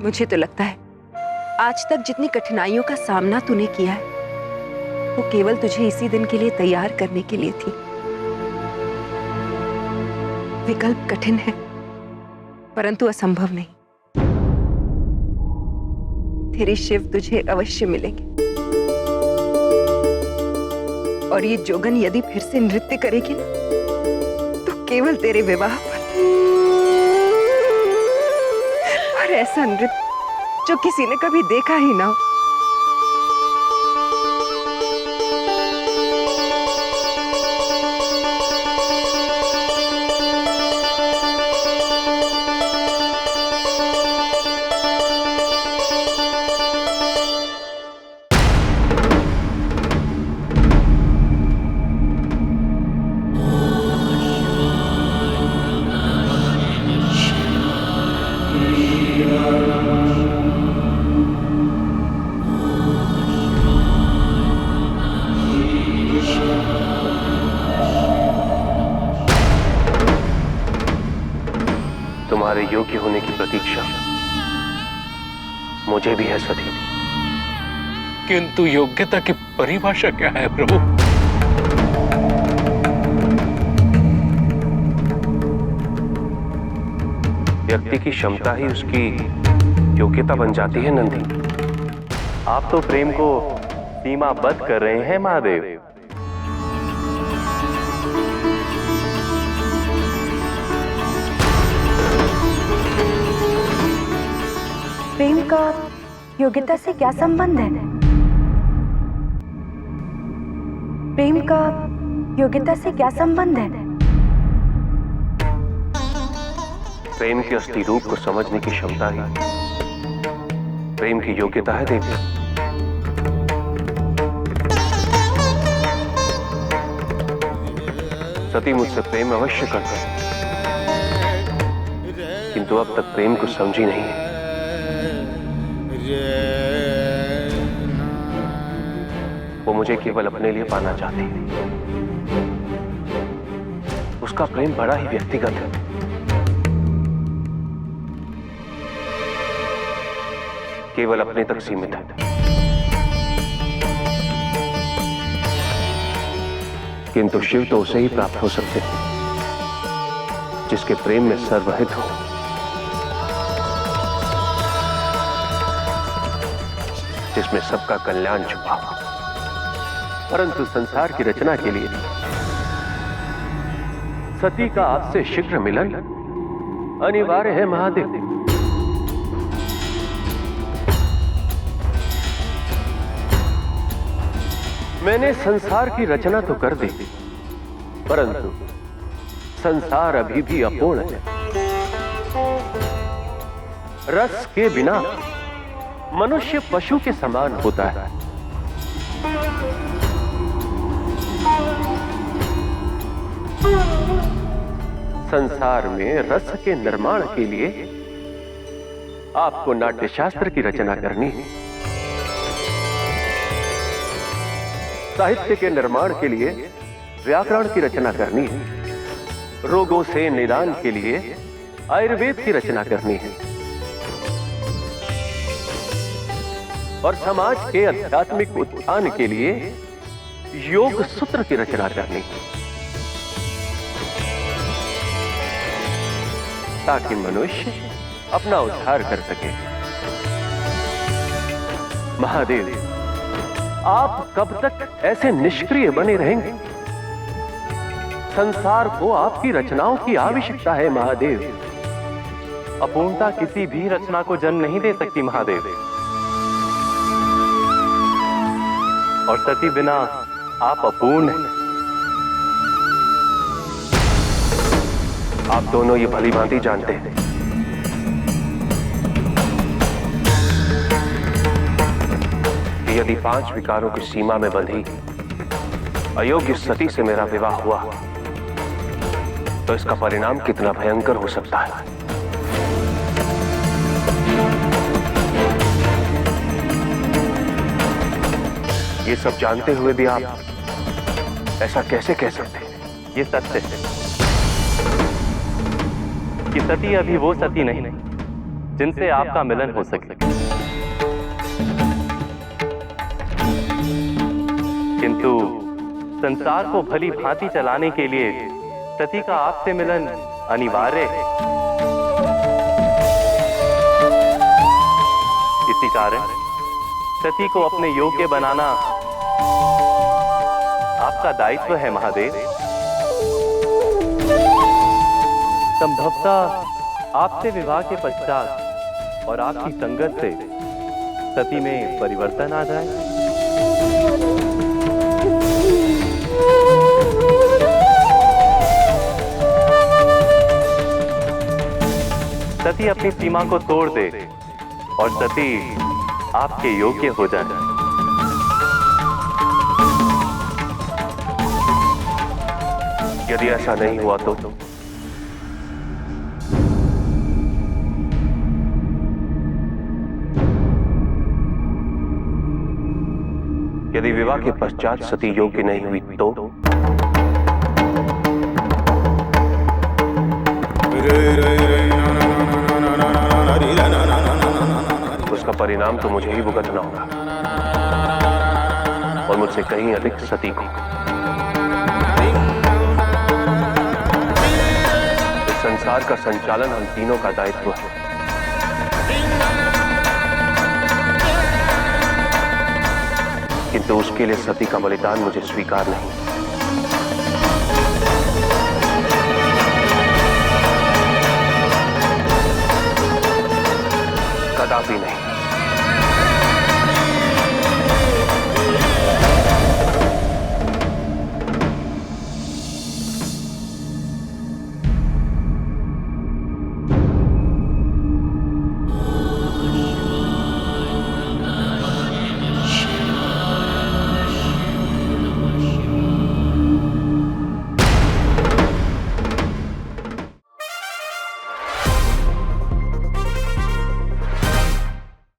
मुझे तो लगता है आज तक जितनी कठिनाइयों का सामना तूने किया है वो केवल तुझे इसी दिन के लिए तैयार करने के लिए थी। विकल्प कठिन है परंतु असंभव नहीं। तेरे शिव तुझे अवश्य मिलेंगे और ये जोगन यदि फिर से नृत्य करेगी ना तो केवल तेरे विवाह पर। और ऐसा नृत्य जो किसी ने कभी देखा ही ना हो। तुम्हारे योग्य होने की प्रतीक्षा मुझे भी है सती। किंतु योग्यता की परिभाषा क्या है प्रभु? व्यक्ति की क्षमता ही उसकी योग्यता बन जाती है नंदी। आप तो प्रेम को सीमाबद्ध कर रहे हैं महादेव। प्रेम का योग्यता से क्या संबंध है? प्रेम का योग्यता से क्या संबंध है? प्रेम के अस्थि रूप को समझने की क्षमता ही प्रेम की योग्यता है देवी। सती मुझसे प्रेम अवश्य करता है किंतु अब तक प्रेम को समझी नहीं है। वो मुझे केवल अपने लिए पाना चाहती है। उसका प्रेम बड़ा ही व्यक्तिगत है। केवल अपने तक सीमित है। किंतु शिव तो उसे ही प्राप्त हो सकते हैं जिसके प्रेम में सर्वहित हो, जिसमें सबका कल्याण छुपा हो। परंतु संसार की रचना के लिए सती का आपसे शीघ्र मिलन अनिवार्य है महादेव। मैंने संसार की रचना तो कर दी परंतु संसार अभी भी अपूर्ण है। रस के बिना मनुष्य पशु के समान होता है। संसार में रस के निर्माण के लिए आपको नाट्यशास्त्र की रचना करनी है। साहित्य के निर्माण के लिए व्याकरण की रचना करनी है। रोगों से निदान के लिए आयुर्वेद की रचना करनी है और समाज के आध्यात्मिक उत्थान के लिए योग सूत्र की रचना करनी है ताकि मनुष्य अपना उद्धार कर सके। महादेव, आप कब तक ऐसे निष्क्रिय बने रहेंगे? संसार को आपकी रचनाओं की आवश्यकता है महादेव। अपूर्णता किसी भी रचना को जन्म नहीं दे सकती महादेव, और सती बिना आप अपूर्ण हैं। आप दोनों ये भली भांति जानते हैं कि यदि 5 विकारों की सीमा में बंधी अयोग्य सती से मेरा विवाह हुआ तो इसका परिणाम कितना भयंकर हो सकता है। ये सब जानते हुए भी आप ऐसा कैसे कह सकते हैं? ये सत्य है कि सती अभी वो सती नहीं जिनसे आपका मिलन हो सके। किंतु संसार को भली भांति चलाने के लिए सती का आपसे मिलन अनिवार्य है। इसी कारण सती को अपने योग्य बनाना आपका दायित्व है महादेव। संभवतः आपसे विवाह के पश्चात और आपकी संगत से सती में परिवर्तन आ जाए। सती अपनी सीमा को तोड़ दे और सती आपके योग्य हो जाए। यदि ऐसा नहीं हुआ तो यदि विवाह के पश्चात सती योग्य नहीं हुई तो उसका परिणाम तो मुझे ही भुगतना होगा और मुझसे कहीं अधिक सती को। इस संसार का संचालन हम तीनों का दायित्व है। किंतु उसके लिए सती का बलिदान मुझे स्वीकार नहीं। कदापि नहीं।